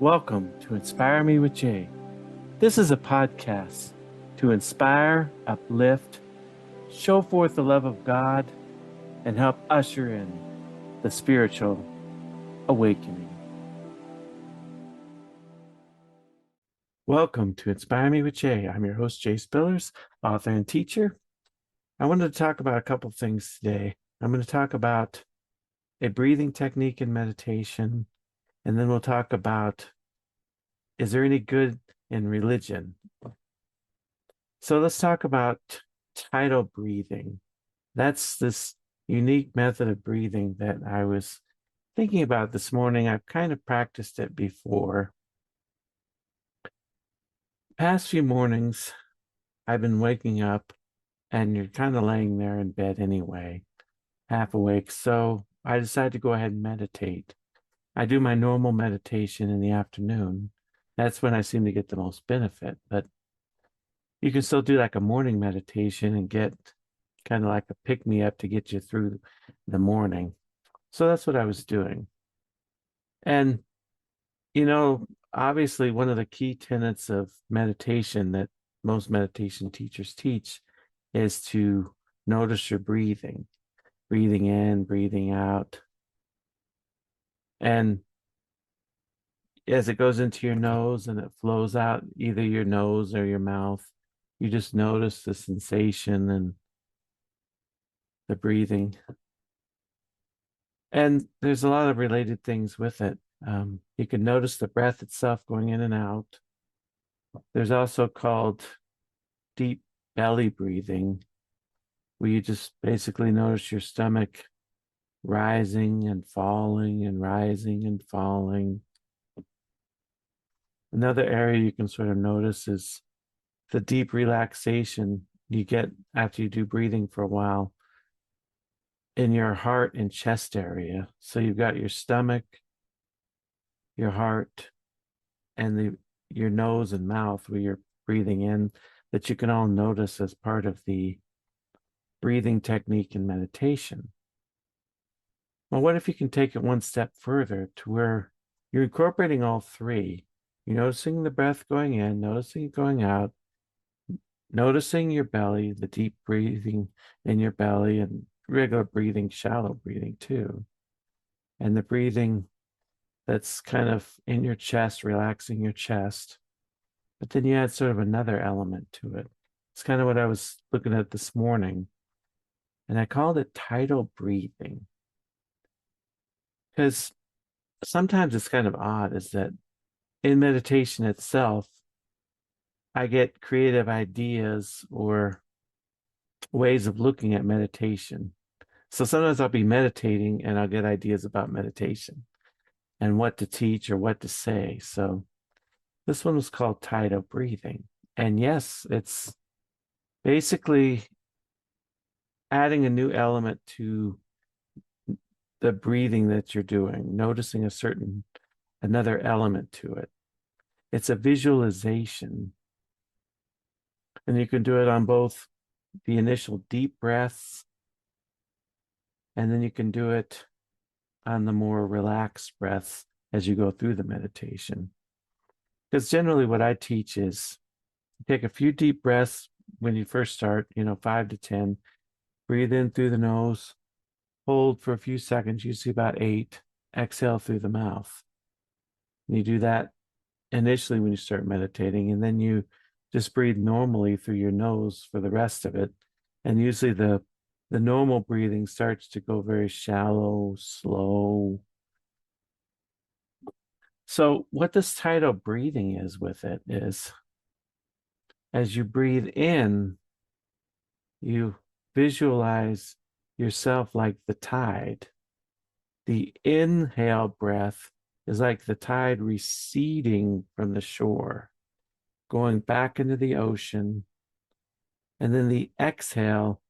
Welcome to Inspire Me with Jay. This is a podcast to inspire, uplift, show forth the love of God, and help usher in the spiritual awakening. Welcome to Inspire Me with Jay. I'm your host, Jay Spillers, author and teacher. I wanted to talk about a couple things today. I'm going to talk about a breathing technique in meditation, and then we'll talk about, is there any good in religion? So let's talk about tidal breathing. That's this unique method of breathing that I was thinking about this morning. I've kind of practiced it before. Past few mornings, I've been waking up and you're kind of laying there in bed anyway, half awake. So I decided to go ahead and meditate. I do my normal meditation in the afternoon. That's when I seem to get the most benefit. But you can still do like a morning meditation and get kind of like a pick me up to get you through the morning. So that's what I was doing. And, obviously, one of the key tenets of meditation that most meditation teachers teach is to notice your breathing, breathing in, breathing out. And as it goes into your nose and it flows out either your nose or your mouth, you just notice the sensation and the breathing. And there's a lot of related things with it. You can notice the breath itself going in and out. There's also called deep belly breathing, where you just basically notice your stomach rising and falling and rising and falling. Another area you can sort of notice is the deep relaxation you get after you do breathing for a while in your heart and chest area. So you've got your stomach, your heart, and your nose and mouth where you're breathing in, that you can all notice as part of the breathing technique in meditation. Well, what if you can take it one step further to where you're incorporating all three? You're noticing the breath going in, noticing it going out, noticing your belly, the deep breathing in your belly, and regular breathing, shallow breathing too. And the breathing that's kind of in your chest, relaxing your chest. But then you add sort of another element to it. It's kind of what I was looking at this morning. And I called it tidal breathing. Because sometimes it's kind of odd, is that in meditation itself, I get creative ideas or ways of looking at meditation. So sometimes I'll be meditating and I'll get ideas about meditation and what to teach or what to say. So this one was called tidal breathing. And yes, it's basically adding a new element to the breathing that you're doing, noticing another element to it. It's a visualization. And you can do it on both the initial deep breaths, and then you can do it on the more relaxed breaths as you go through the meditation. Because generally what I teach is take a few deep breaths when you first start, 5 to 10, breathe in through the nose, hold for a few seconds, usually about 8, exhale through the mouth. And you do that initially when you start meditating, and then you just breathe normally through your nose for the rest of it. And usually the normal breathing starts to go very shallow, slow. So what this tidal breathing is with it is, as you breathe in, you visualize yourself like the tide. The inhale breath is like the tide receding from the shore, going back into the ocean. And then the exhale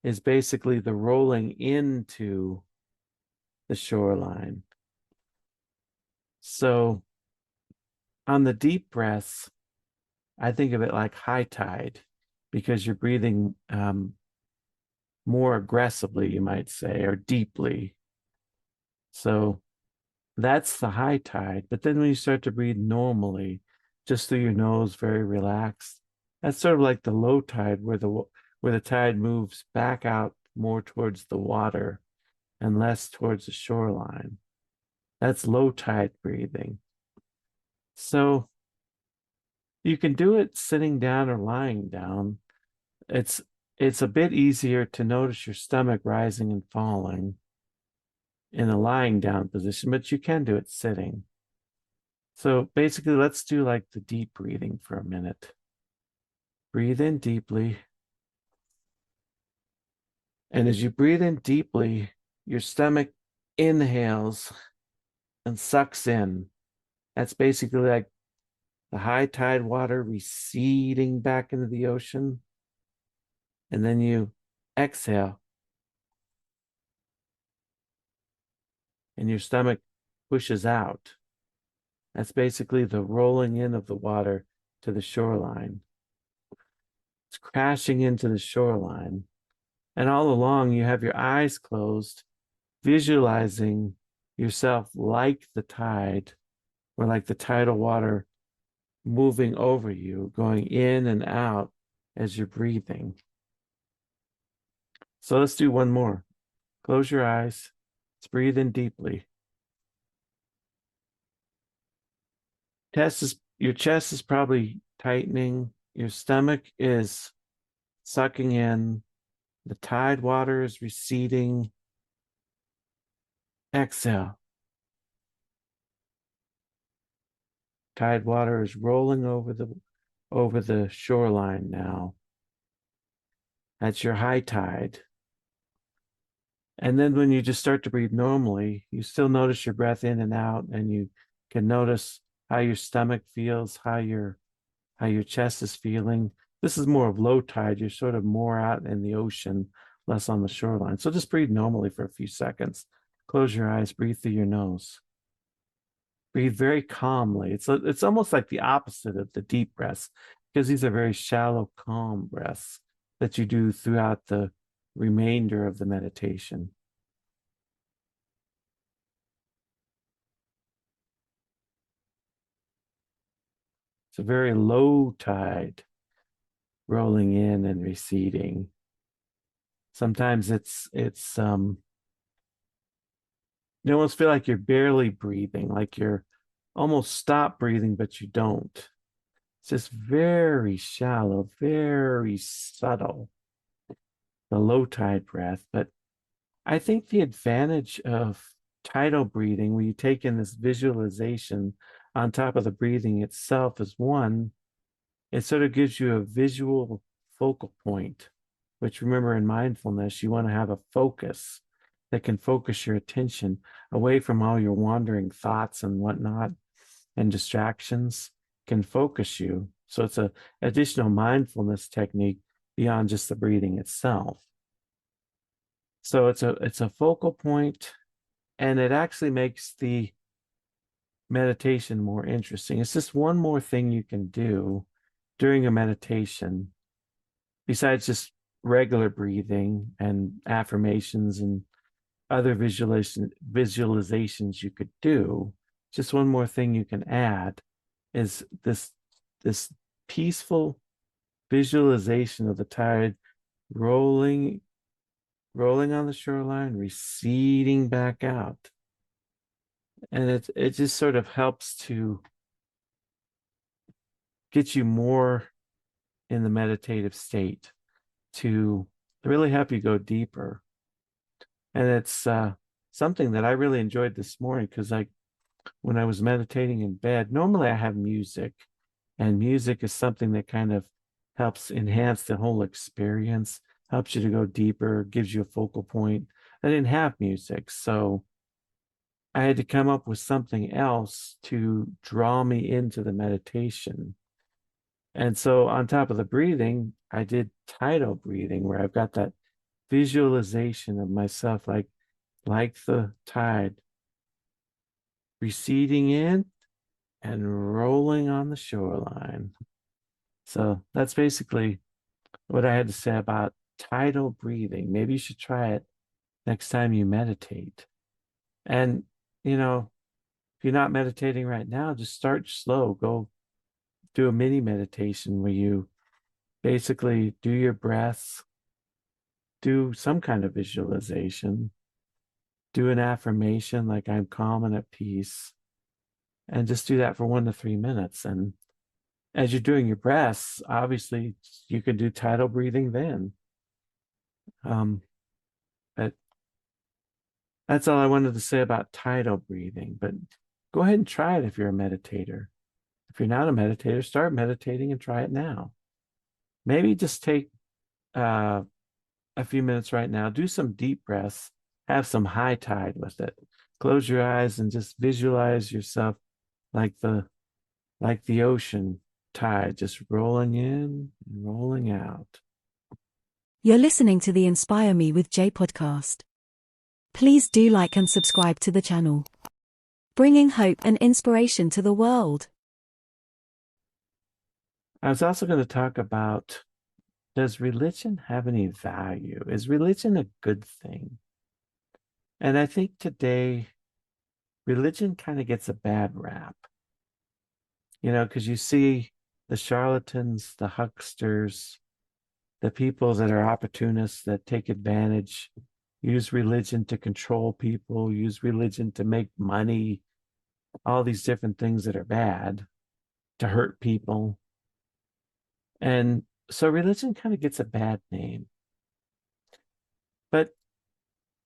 is basically the rolling into the shoreline. So on the deep breaths, I think of it like high tide, because you're breathing more aggressively, you might say, or deeply. So That's the high tide. But then when you start to breathe normally, just through your nose, very relaxed, that's sort of like the low tide where the tide moves back out more towards the water and less towards the shoreline. That's low tide breathing. So you can do it sitting down or lying down. It's it's a bit easier to notice your stomach rising and falling in a lying down position, but you can do it sitting. So basically, let's do like the deep breathing for a minute. Breathe in deeply. And as you breathe in deeply, your stomach inhales and sucks in. That's basically like the high tide water receding back into the ocean. And then you exhale, and your stomach pushes out. That's basically the rolling in of the water to the shoreline. It's crashing into the shoreline. And all along, you have your eyes closed, visualizing yourself like the tide or like the tidal water moving over you, going in and out as you're breathing. So let's do one more. Close your eyes. Let's breathe in deeply. Your chest is probably tightening. Your stomach is sucking in. The tide water is receding. Exhale. Tide water is rolling over the shoreline now. That's your high tide. And then when you just start to breathe normally, you still notice your breath in and out, and you can notice how your stomach feels, how your chest is feeling. This is more of low tide. You're sort of more out in the ocean, less on the shoreline. So just breathe normally for a few seconds. Close your eyes, breathe through your nose. Breathe very calmly. It's almost like the opposite of the deep breaths, because these are very shallow, calm breaths that you do throughout the remainder of the meditation. It's a very low tide rolling in and receding. Sometimes you almost feel like you're barely breathing, like you're almost stop breathing, but you don't. It's just very shallow, very subtle, the low tide breath. But I think the advantage of tidal breathing, where you take in this visualization on top of the breathing itself, is one, it sort of gives you a visual focal point, which, remember, in mindfulness, you want to have a focus that can focus your attention away from all your wandering thoughts and whatnot, and distractions can focus you. So it's a additional mindfulness technique beyond just the breathing itself. So it's a focal point, and it actually makes the meditation more interesting. It's just one more thing you can do during a meditation besides just regular breathing and affirmations and other visualizations you could do. Just one more thing you can add is this peaceful visualization of the tide rolling on the shoreline, receding back out. And it just sort of helps to get you more in the meditative state, to really help you go deeper. And it's something that I really enjoyed this morning, because when I was meditating in bed, normally I have music, and music is something that kind of helps enhance the whole experience, helps you to go deeper, gives you a focal point. I didn't have music, so I had to come up with something else to draw me into the meditation. And so on top of the breathing, I did tidal breathing, where I've got that visualization of myself like the tide receding in and rolling on the shoreline. So that's basically what I had to say about tidal breathing. Maybe you should try it next time you meditate. And, you know, If you're not meditating right now, just start slow. Go do a mini meditation where you basically do your breaths, do some kind of visualization, do an affirmation like I'm calm and at peace, and just do that for 1 to 3 minutes. And as you're doing your breaths, obviously you can do tidal breathing then. But that's all I wanted to say about tidal breathing. But go ahead and try it if you're a meditator. If you're not a meditator, start meditating and try it now. Maybe just take uh, a few minutes right now, do some deep breaths, have some high tide with it. Close your eyes and just visualize yourself like the ocean tide, just rolling in and rolling out. You're listening to the Inspire Me with Jay podcast. Please do like and subscribe to the channel, bringing hope and inspiration to the world. I was also going to talk about, does religion have any value? Is religion a good thing? And I think today, religion kind of gets a bad rap, because you see the charlatans, the hucksters, the people that are opportunists that take advantage, use religion to control people, use religion to make money, all these different things that are bad, to hurt people. And so religion kind of gets a bad name. But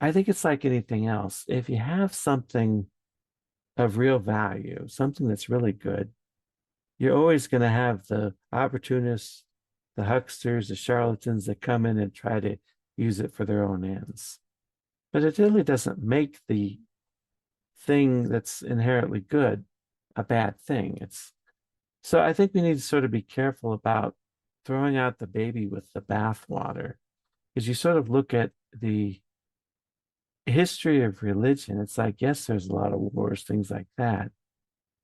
I think it's like anything else. If you have something of real value, something that's really good, you're always going to have the opportunists, the hucksters, the charlatans that come in and try to use it for their own ends. But it really doesn't make the thing that's inherently good a bad thing. So I think we need to sort of be careful about throwing out the baby with the bathwater, because you sort of look at the history of religion. It's like, yes, there's a lot of wars, things like that,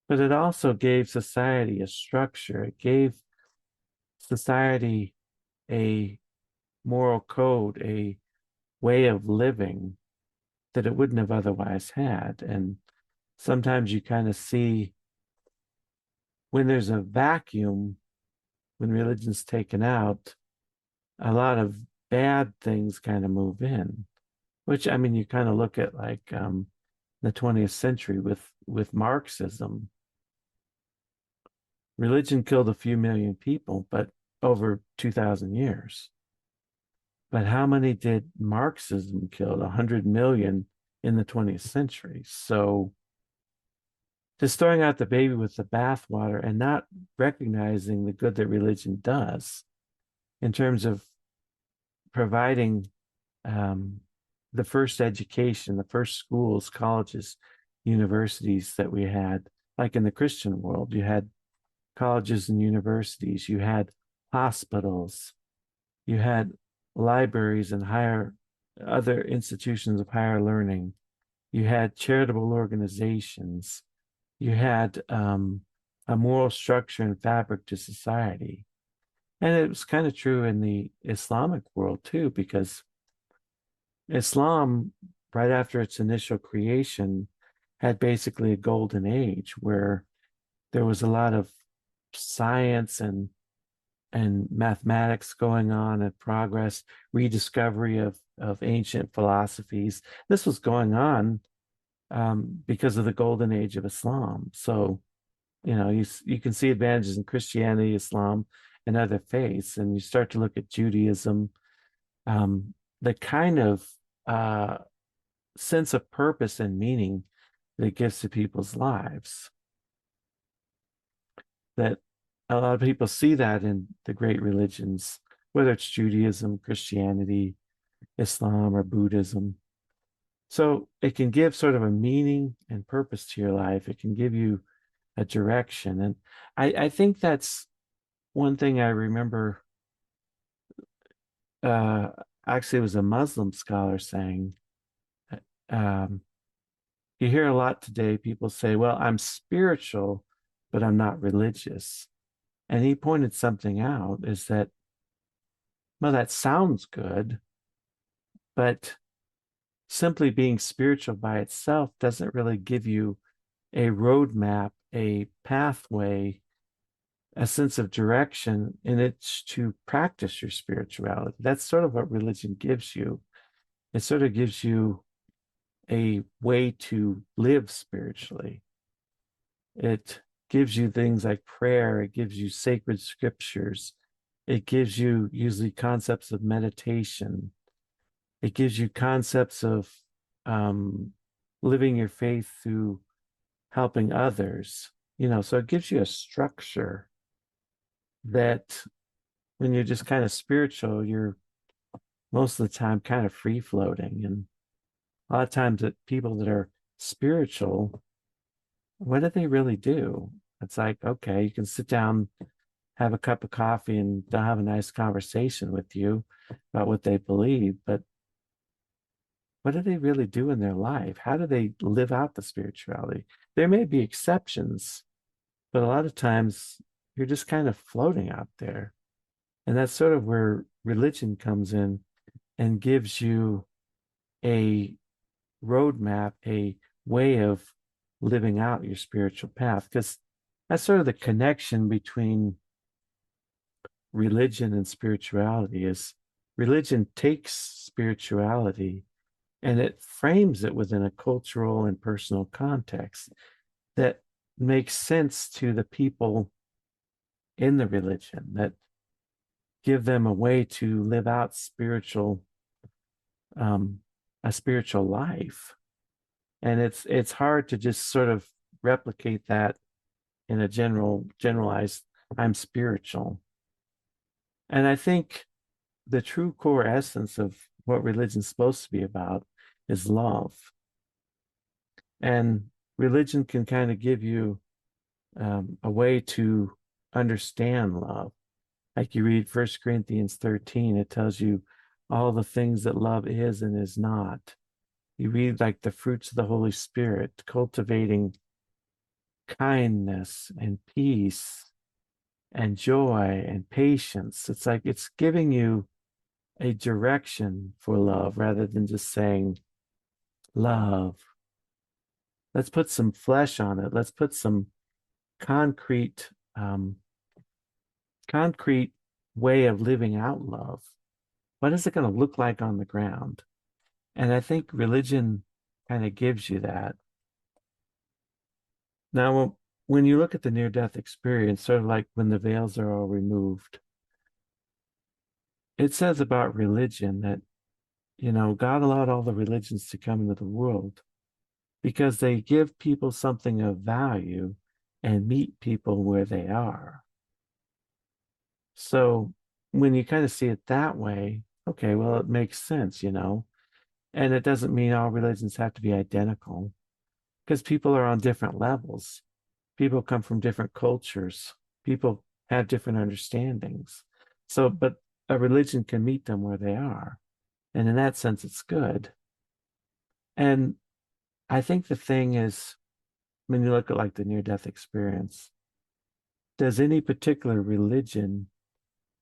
but it also gave society a structure. It gave society a moral code, a way of living that it wouldn't have otherwise had. And sometimes you kind of see when there's a vacuum, when religion's taken out, a lot of bad things kind of move in, which, I mean, you kind of look at like the 20th century with Marxism. Religion killed a few million people, but over 2,000 years. But how many did Marxism kill? 100 million in the 20th century. So just throwing out the baby with the bathwater and not recognizing the good that religion does in terms of providing the first education, the first schools, colleges, universities that we had, like in the Christian world, you had colleges and universities, you had hospitals, you had libraries and other institutions of higher learning, you had charitable organizations, you had a moral structure and fabric to society. And it was kind of true in the Islamic world too, because Islam, right after its initial creation, had basically a golden age where there was a lot of science and mathematics going on and progress, rediscovery of ancient philosophies. This was going on because of the golden age of Islam. So, you can see advantages in Christianity, Islam, and other faiths, and you start to look at Judaism, the kind of uh, sense of purpose and meaning that it gives to people's lives. That a lot of people see that in the great religions, whether it's Judaism, Christianity, Islam, or Buddhism. So it can give sort of a meaning and purpose to your life. It can give you a direction. And I think that's one thing I remember. Actually, it was a Muslim scholar saying, um, you hear a lot today, people say, well, I'm spiritual, but I'm not religious. And he pointed something out is that, well, that sounds good, but simply being spiritual by itself doesn't really give you a roadmap, a pathway, a sense of direction in it to practice your spirituality. That's sort of what religion gives you. It sort of gives you a way to live spiritually. It gives you things like prayer, it gives you sacred scriptures, it gives you usually concepts of meditation, it gives you concepts of um, living your faith through helping others, so it gives you a structure that when you're just kind of spiritual, you're most of the time kind of free floating. And a lot of times that people that are spiritual, what do they really do? It's like, okay, you can sit down, have a cup of coffee, and they'll have a nice conversation with you about what they believe. But what do they really do in their life? How do they live out the spirituality? There may be exceptions, but a lot of times you're just kind of floating out there. And that's sort of where religion comes in and gives you a roadmap, a way of living out your spiritual path. Because that's sort of the connection between religion and spirituality is religion takes spirituality and it frames it within a cultural and personal context that makes sense to the people in the religion, that give them a way to live out um, a spiritual life. And it's hard to just sort of replicate that in a generalized, I'm spiritual. And I think the true core essence of what religion's supposed to be about is love. And religion can kind of give you a way to understand love. Like you read 1 Corinthians 13, it tells you all the things that love is and is not. You read like the fruits of the Holy Spirit, cultivating kindness and peace and joy and patience. It's like it's giving you a direction for love rather than just saying love. Let's put some flesh on it. Let's put some concrete, concrete way of living out love. What is it going to look like on the ground? And I think religion kind of gives you that. Now, when you look at the near-death experience, sort of like when the veils are all removed, it says about religion that, God allowed all the religions to come into the world because they give people something of value and meet people where they are. So when you kind of see it that way, okay, well, it makes sense. And it doesn't mean all religions have to be identical because people are on different levels. People come from different cultures. People have different understandings. So, but a religion can meet them where they are. And in that sense, it's good. And I think the thing is, when you look at like the near-death experience, does any particular religion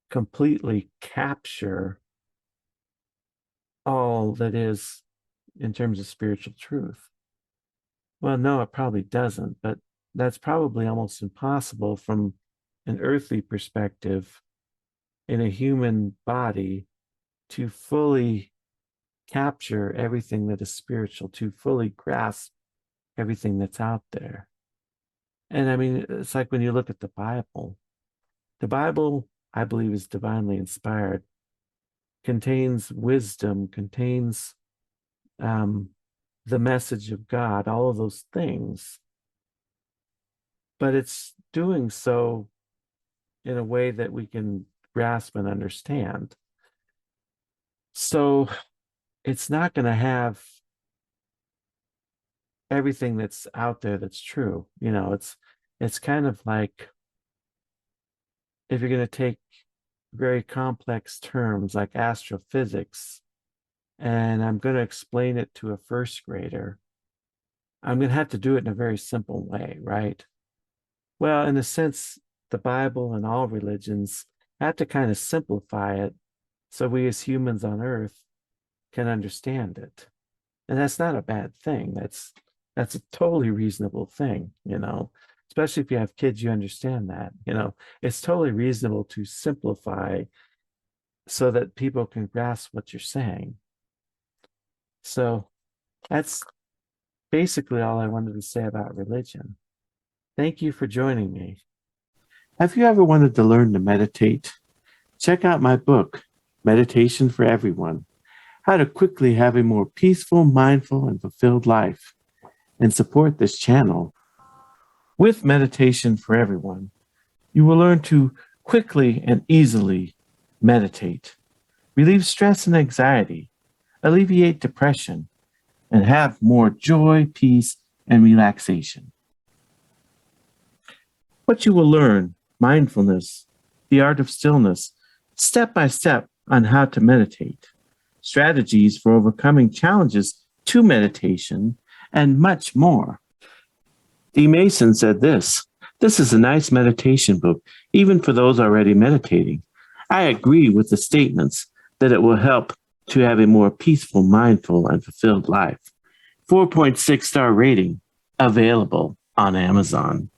completely capture all that is in terms of spiritual truth? Well, no, it probably doesn't, but that's probably almost impossible from an earthly perspective in a human body to fully capture everything that is spiritual, to fully grasp everything that's out there. And I mean, it's like when you look at the Bible, I believe, is divinely inspired, contains wisdom, contains um, the message of God, all of those things. But it's doing so in a way that we can grasp and understand. So it's not going to have everything that's out there that's true. It's kind of like if you're going to take very complex terms like astrophysics and I'm going to explain it to a first grader, I'm going to have to do it in a very simple way, right? Well, in a sense, the Bible and all religions have to kind of simplify it so we as humans on earth can understand it. And that's not a bad thing. That's a totally reasonable thing, especially if you have kids, you understand that, it's totally reasonable to simplify so that people can grasp what you're saying. So that's basically all I wanted to say about religion. Thank you for joining me. Have you ever wanted to learn to meditate? Check out my book, Meditation for Everyone: How to Quickly Have a More Peaceful, Mindful, and Fulfilled Life, and support this channel. With Meditation for Everyone, you will learn to quickly and easily meditate, relieve stress and anxiety, alleviate depression, and have more joy, peace, and relaxation. What you will learn: mindfulness, the art of stillness, step by step on how to meditate, strategies for overcoming challenges to meditation, and much more. D. Mason said this is a nice meditation book, even for those already meditating. I agree with the statements that it will help to have a more peaceful, mindful, and fulfilled life. 4.6 star rating, available on Amazon.